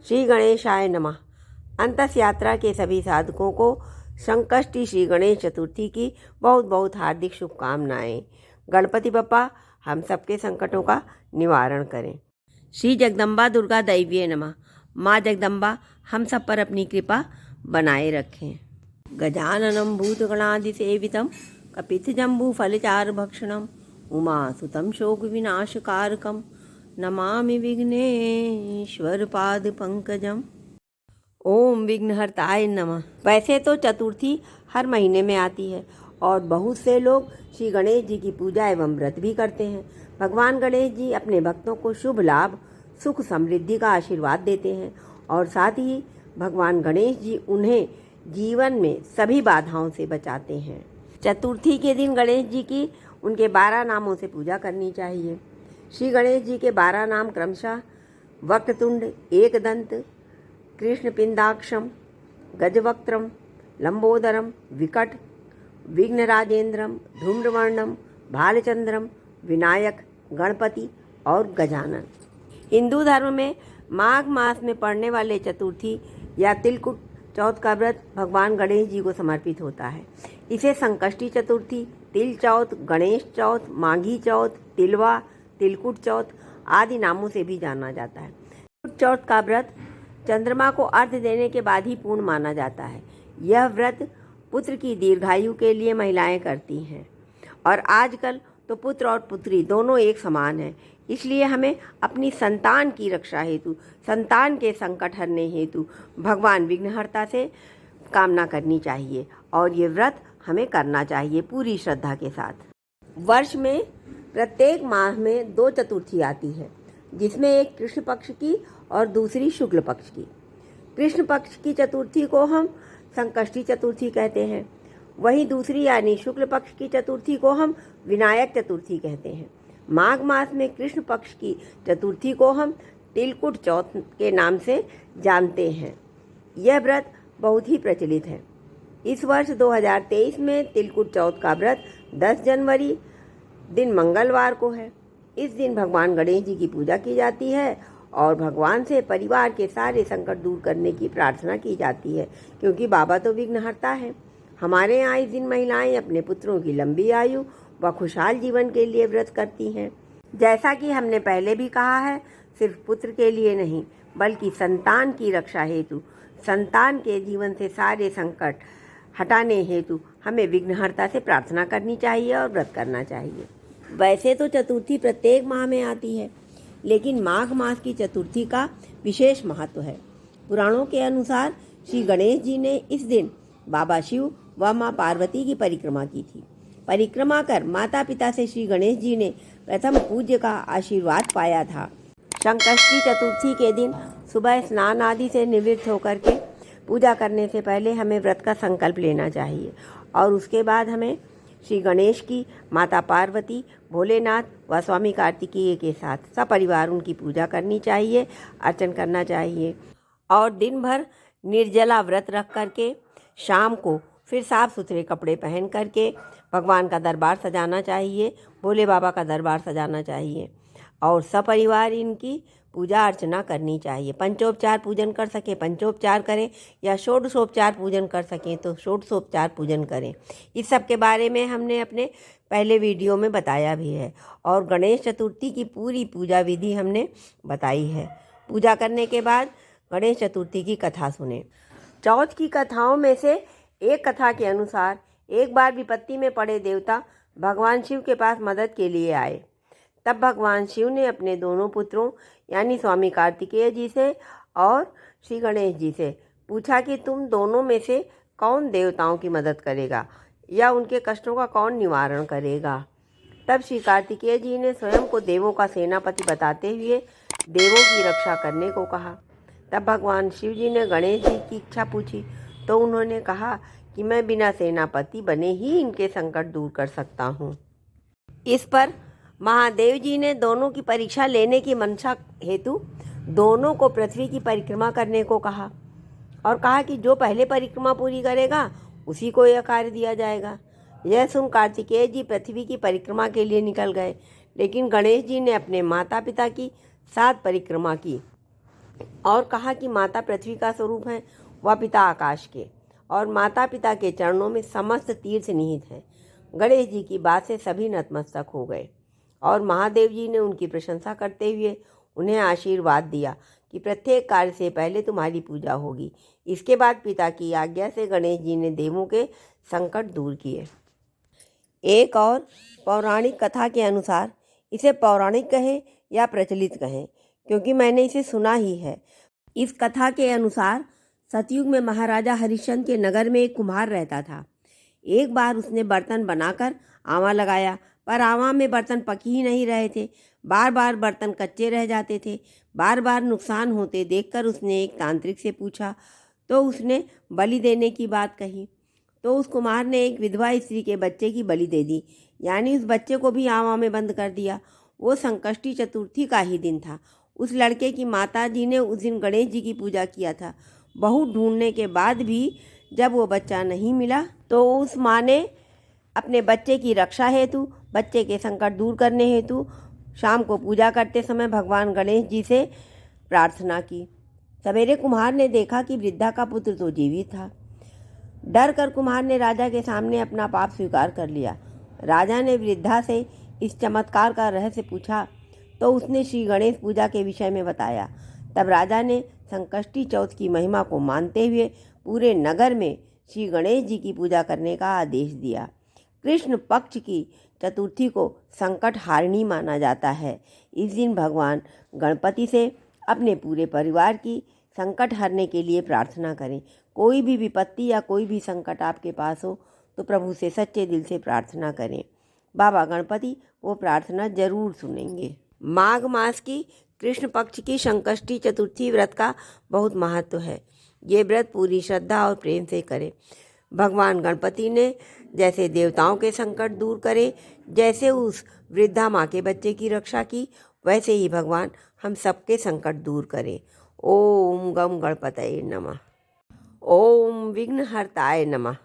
श्री गणेशाय नमः। अंतस यात्रा के सभी साधकों को संकष्टी श्री गणेश चतुर्थी की बहुत बहुत हार्दिक शुभकामनाएं। गणपति बप्पा हम सबके संकटों का निवारण करें। श्री जगदम्बा दुर्गा दैवीय नमः। माँ जगदम्बा हम सब पर अपनी कृपा बनाए रखें। गजाननं भूतगणाधिसेवितं कपित्थजम्बूफलचारुभक्षणं उमासुतं शोकविनाशकारकं नमामि विघ्नेश्वरपादपङ्कजम्। ओम विघ्नहर्ताय नमः। वैसे तो चतुर्थी हर महीने में आती है और बहुत से लोग श्री गणेश जी की पूजा एवं व्रत भी करते हैं। भगवान गणेश जी अपने भक्तों को शुभ लाभ, सुख, समृद्धि का आशीर्वाद देते हैं और साथ ही भगवान गणेश जी उन्हें जीवन में सभी बाधाओं से बचाते हैं। चतुर्थी के दिन गणेश जी की उनके 12 नामों से पूजा करनी चाहिए। श्री गणेश जी के 12 नाम क्रमशः वक्रतुंड, एकदंत, कृष्णपिंदाक्षम, गजवक्त्रम, लंबोदरम, विकट, विघ्नराजेंद्रम, धूम्रवर्णम, भालचंद्रम, विनायक, गणपति और गजानन। हिंदू धर्म में माघ मास में पड़ने वाले चतुर्थी या तिलकुट चौथ का व्रत भगवान गणेश जी को समर्पित होता है। इसे संकष्टी चतुर्थी, तिल चौथ, गणेश चौथ, माघी चौथ, तिलवा, तिलकुट चौथ आदि नामों से भी जाना जाता है। तिलकुट चौथ का व्रत चंद्रमा को अर्घ्य देने के बाद ही पूर्ण माना जाता है। यह व्रत पुत्र की दीर्घायु के लिए महिलाएं करती हैं और आजकल तो पुत्र और पुत्री दोनों एक समान हैं। इसलिए हमें अपनी संतान की रक्षा हेतु, संतान के संकट हरने हेतु भगवान विघ्नहर्ता से कामना करनी चाहिए और ये व्रत हमें करना चाहिए पूरी श्रद्धा के साथ। वर्ष में प्रत्येक माह में 2 चतुर्थी आती है, जिसमें एक कृष्ण पक्ष की और दूसरी शुक्ल पक्ष की। कृष्ण पक्ष की चतुर्थी को हम संकष्टी चतुर्थी कहते हैं, वहीं दूसरी यानी शुक्ल पक्ष की चतुर्थी को हम विनायक चतुर्थी कहते हैं। माघ मास में कृष्ण पक्ष की चतुर्थी को हम तिलकुट चौथ के नाम से जानते हैं। यह व्रत बहुत ही प्रचलित है। इस वर्ष 2023 में तिलकुट चौथ का व्रत 10 जनवरी दिन मंगलवार को है। इस दिन भगवान गणेश जी की पूजा की जाती है और भगवान से परिवार के सारे संकट दूर करने की प्रार्थना की जाती है, क्योंकि बाबा तो विघ्नहर्ता है। हमारे यहाँ इस दिन महिलाएं अपने पुत्रों की लंबी आयु व खुशहाल जीवन के लिए व्रत करती हैं। जैसा कि हमने पहले भी कहा है, सिर्फ पुत्र के लिए नहीं बल्कि संतान की रक्षा हेतु, संतान के जीवन से सारे संकट हटाने हेतु हमें विघ्नहर्ता से प्रार्थना करनी चाहिए और व्रत करना चाहिए। वैसे तो चतुर्थी प्रत्येक माह में आती है, लेकिन माघ मास की चतुर्थी का विशेष महत्व है। पुराणों के अनुसार श्री गणेश जी ने इस दिन बाबा शिव व माँ पार्वती की परिक्रमा की थी। परिक्रमा कर माता पिता से श्री गणेश जी ने प्रथम पूज्य का आशीर्वाद पाया था। संकष्टी चतुर्थी के दिन सुबह स्नान आदि से निवृत्त होकर के पूजा करने से पहले हमें व्रत का संकल्प लेना चाहिए और उसके बाद हमें श्री गणेश की, माता पार्वती, भोलेनाथ व स्वामी कार्तिकेय के साथ सपरिवार उनकी पूजा करनी चाहिए, अर्चन करना चाहिए और दिन भर निर्जला व्रत रख करके शाम को फिर साफ सुथरे कपड़े पहन करके भगवान का दरबार सजाना चाहिए, भोले बाबा का दरबार सजाना चाहिए और सपरिवार इनकी पूजा अर्चना करनी चाहिए। पंचोपचार पूजन कर सके पंचोपचार करें या षोडशोपचार पूजन कर सकें तो षोडशोपचार पूजन करें। इस सब के बारे में हमने अपने पहले वीडियो में बताया भी है और गणेश चतुर्थी की पूरी पूजा विधि हमने बताई है। पूजा करने के बाद गणेश चतुर्थी की कथा सुने। चौथ की कथाओं में से एक कथा के अनुसार एक बार विपत्ति में पड़े देवता भगवान शिव के पास मदद के लिए आए। तब भगवान शिव ने अपने दोनों पुत्रों यानी स्वामी कार्तिकेय जी से और श्री गणेश जी से पूछा कि तुम दोनों में से कौन देवताओं की मदद करेगा या उनके कष्टों का कौन निवारण करेगा। तब श्री कार्तिकेय जी ने स्वयं को देवों का सेनापति बताते हुए देवों की रक्षा करने को कहा। तब भगवान शिव जी ने गणेश जी की इच्छा पूछी तो उन्होंने कहा कि मैं बिना सेनापति बने ही इनके संकट दूर कर सकता हूँ। इस पर महादेव जी ने दोनों की परीक्षा लेने की मंशा हेतु दोनों को पृथ्वी की परिक्रमा करने को कहा और कहा कि जो पहले परिक्रमा पूरी करेगा उसी को यह कार्य दिया जाएगा। यह सुन कार्तिकेय जी पृथ्वी की परिक्रमा के लिए निकल गए, लेकिन गणेश जी ने अपने माता पिता की 7 परिक्रमा की और कहा कि माता पृथ्वी का स्वरूप है, वह पिता आकाश के, और माता पिता के चरणों में समस्त तीर्थ निहित हैं। गणेश जी की बात से सभी नतमस्तक हो गए और महादेव जी ने उनकी प्रशंसा करते हुए उन्हें आशीर्वाद दिया कि प्रत्येक कार्य से पहले तुम्हारी पूजा होगी। इसके बाद पिता की आज्ञा से गणेश जी ने देवों के संकट दूर किए। एक और पौराणिक कथा के अनुसार, इसे पौराणिक कहें या प्रचलित कहें क्योंकि मैंने इसे सुना ही है। इस कथा के अनुसार सतयुग में महाराजा हरिश्चंद्र के नगर में एक कुम्हार रहता था। एक बार उसने बर्तन बनाकर आवा लगाया, पर आवा में बर्तन पक ही नहीं रहे थे। बार बार बर्तन कच्चे रह जाते थे। बार बार नुकसान होते देखकर उसने एक तांत्रिक से पूछा तो उसने बलि देने की बात कही। तो उस कुम्हार ने एक विधवा स्त्री के बच्चे की बलि दे दी, यानी उस बच्चे को भी आवा में बंद कर दिया। वो संकष्टी चतुर्थी का ही दिन था। उस लड़के की माता जी ने उस दिन गणेश जी की पूजा किया था। बहुत ढूंढने के बाद भी जब वो बच्चा नहीं मिला तो उस माँ ने अपने बच्चे की रक्षा हेतु, बच्चे के संकट दूर करने हेतु शाम को पूजा करते समय भगवान गणेश जी से प्रार्थना की। सवेरे कुम्हार ने देखा कि वृद्धा का पुत्र तो जीवित था। डर कर कुम्हार ने राजा के सामने अपना पाप स्वीकार कर लिया। राजा ने वृद्धा से इस चमत्कार का रहस्य पूछा तो उसने श्री गणेश पूजा के विषय में बताया। तब राजा ने संकष्टी चौथ की महिमा को मानते हुए पूरे नगर में श्री गणेश जी की पूजा करने का आदेश दिया। कृष्ण पक्ष की चतुर्थी को संकट हारिणी माना जाता है। इस दिन भगवान गणपति से अपने पूरे परिवार की संकट हरने के लिए प्रार्थना करें। कोई भी विपत्ति या कोई भी संकट आपके पास हो तो प्रभु से सच्चे दिल से प्रार्थना करें। बाबा गणपति वो प्रार्थना जरूर सुनेंगे। माघ मास की कृष्ण पक्ष की संकष्टी चतुर्थी व्रत का बहुत महत्व है। ये व्रत पूरी श्रद्धा और प्रेम से करें। भगवान गणपति ने जैसे देवताओं के संकट दूर करे, जैसे उस वृद्धा माँ के बच्चे की रक्षा की, वैसे ही भगवान हम सबके संकट दूर करें। ओम गम गणपतये नमः। ओम विघ्नहर्ताय नमः।